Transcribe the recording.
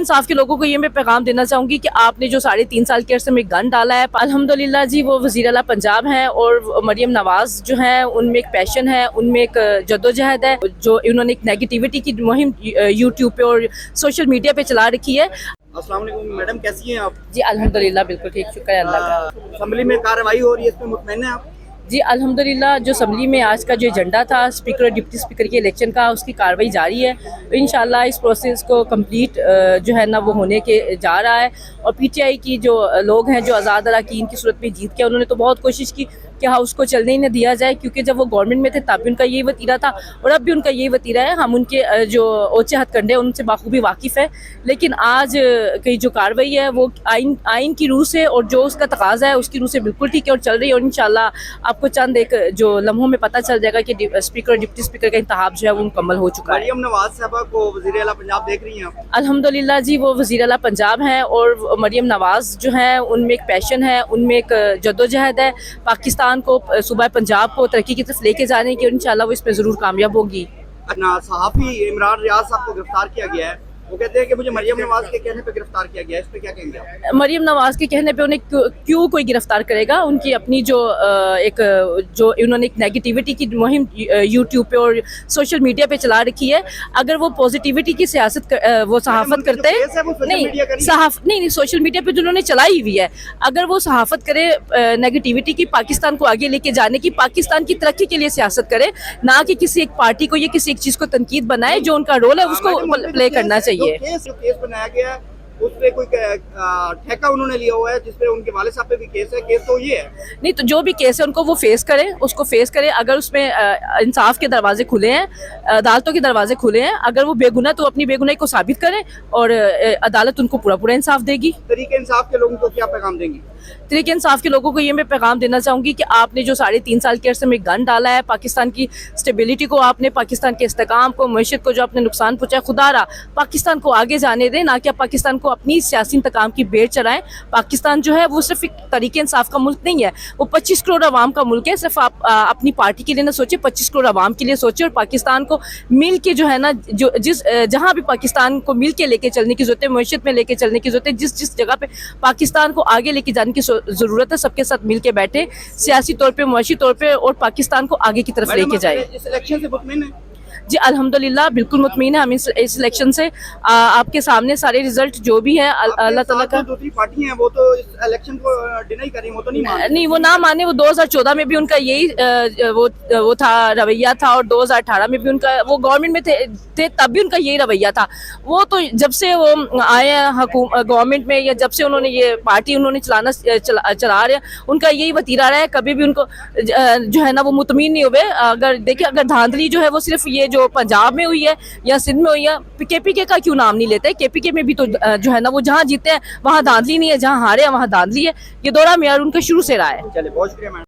इंसाफ के लोगों को ये मैं पैगाम देना चाहूँगी कि आपने जो 3.5 साल के अरसे में गन डाला है, अल्हम्दुलिल्लाह जी वो वज़ीर आला पंजाब हैं और मरियम नवाज़ जो हैं उनमें एक पैशन है, उनमें एक जद्दोजहद है, जो इन्होंने एक नेगेटिविटी की मुहिम यूट्यूब पे और सोशल मीडिया पे चला रखी है। अस्सलाम वालेकुम मैडम, कैसी हैं आप? जी अल्हम्दुलिल्लाह बिल्कुल ठीक, शुक्र है अल्लाह का। असेंबली में कार्रवाई हो रही है, इसमें मुतमईन हैं आप? जी अल्हम्दुलिल्लाह जो असम्बली में आज का जो एजेंडा था स्पीकर और डिप्टी स्पीकर के इलेक्शन का, उसकी कार्रवाई जारी है। इंशाल्लाह इस प्रोसेस को कंप्लीट जो है ना वो होने के जा रहा है। और पीटीआई की जो लोग हैं जो आज़ाद अरकान की सूरत में जीत के, उन्होंने तो बहुत कोशिश की कि हाउस को चलने ही न दिया जाए, क्योंकि जब वो गवर्नमेंट में थे तब भी उनका यही वतीरा था और अब भी उनका यही वतीरा है। हम उनके जो ओछे हथकंडे उनसे बाखूबी वाकिफ़ है, लेकिन आज की जो कार्रवाई है वो आइन की रूह से और जो उसका तकाजा है उसकी रूह से बिल्कुल ठीक है और चल रही है। और इंशाल्लाह आपको चंद एक जो लम्हों में पता चल जाएगा कि स्पीकर और डिप्टी स्पीकर का इंतखाब जो है वो मुकम्मल हो चुका है। मरियम नवाज साहबा को वज़ीर आला पंजाब देख रही हैं आप? अल्हम्दुलिल्लाह जी वो वज़ीर आला पंजाब हैं और मरियम नवाज़ जो हैं उनमें एक पैशन है, उनमें एक जद्दोजहद है पाकिस्तान को, सूबा पंजाब को तरक्की की तरफ लेके जाने की, और इंशाल्लाह वो इसमें ज़रूर कामयाब होगी। सहाफ़ी इमरान रियाज साहब को गिरफ्तार किया गया है, वो कहते हैं कि मुझे मरियम नवाज के कहने पे गिरफ्तार किया गया है, इस पे क्या कहेंगे आप? मरियम नवाज के कहने पे उन्हें क्यों कोई गिरफ्तार करेगा? उनकी अपनी जो उन्होंने एक नेगेटिविटी की मुहिम यूट्यूब पे और सोशल मीडिया पे चला रखी है। अगर वो पॉजिटिविटी की सियासत वो सहाफत करते हैं, नहीं सोशल मीडिया पे जो उन्होंने चलाई हुई है, अगर वो सहाफत करे नेगेटिविटी की, पाकिस्तान को आगे लेके जाने की, पाकिस्तान की तरक्की के लिए सियासत करे, ना कि किसी एक पार्टी को या किसी एक चीज़ को तनकीद बनाए, जो उनका रोल है उसको प्ले करना चाहिए। जो केस बनाया गया है उस पे कोई ठेका उन्होंने लिया हुआ है, जिसपे उनके वाले साहब पे भी केस है। केस तो ये है, नहीं तो जो भी केस है उनको वो फेस करें, उसको फेस करें। अगर उसमें इंसाफ के दरवाजे खुले हैं, अदालतों के दरवाजे खुले हैं, अगर वो बेगुनाह तो अपनी बेगुनाही को साबित करें और अदालत उनको पूरा इंसाफ देगी। तरीके इंसाफ के लोगों को क्या पैगाम देंगी? तरीके इंसाफ के लोगों को ये मैं पैगाम देना चाहूँगी कि आपने जो 3.5 साल के अरसे में गन डाला है, पाकिस्तान की स्टेबिलिटी को, आपने पाकिस्तान के इस्तेकाम को, मईशत को जो आपने नुकसान पहुँचाया, खुदारा पाकिस्तान को आगे जाने दें, ना कि पाकिस्तान को अपनी सियासी इंतकाम की बेड़ चढ़ाएं। पाकिस्तान जो है वो सिर्फ एक तरीके इंसाफ का मुल्क नहीं है, वो 25 करोड़ आवाम का मुल्क है। सिर्फ आप अपनी पार्टी के लिए ना सोचे, 25 करोड़ आवाम के लिए सोचे और पाकिस्तान को मिल के जो है ना, जो जहाँ भी पाकिस्तान को मिल के लेके चलने की जरूरत है, मईशत में लेके चलने की जरूरत है, जिस जगह पे पाकिस्तान को आगे लेके जाने की ज़रूरत है, सबके साथ मिल के बैठे, सियासी तौर पे, मुआशी तौर पे, और पाकिस्तान को आगे की तरफ लेके जाए। इस इलेक्शन से मुतमिन है? जी अल्हम्दुलिल्लाह बिल्कुल मुतमीन है हम इस इलेक्शन से। आपके सामने सारे रिजल्ट जो भी है अल्लाह ताला का। दूसरी पार्टी हैं वो तो इस इलेक्शन को डिनाई कर रही, वो तो नहीं वो ना माने। वो 2014 में भी उनका यही वो था, रवैया था, और 2018 में भी उनका, वो गवर्नमेंट में थे तब भी उनका यही रवैया था। वो तो जब से वो आए हैं गवर्नमेंट में, या जब से उन्होंने ये पार्टी उन्होंने चला रहे हैं, उनका यही वतीरा रहा है। कभी भी उनको जो है ना वो मुतमीन नहीं हुए। अगर देखिए, अगर धांधली जो है वो सिर्फ ये जो पंजाब में हुई है या सिंध में हुई है, केपीके का क्यों नाम नहीं लेते? केपीके में भी तो जो है ना वो जहाँ जीते हैं वहाँ धांधली नहीं है, जहाँ हारे हैं वहाँ धांधली है। ये दौरा मेयार उनका शुरू से रहा है। चलिए, बहुत शुक्रिया मैडम।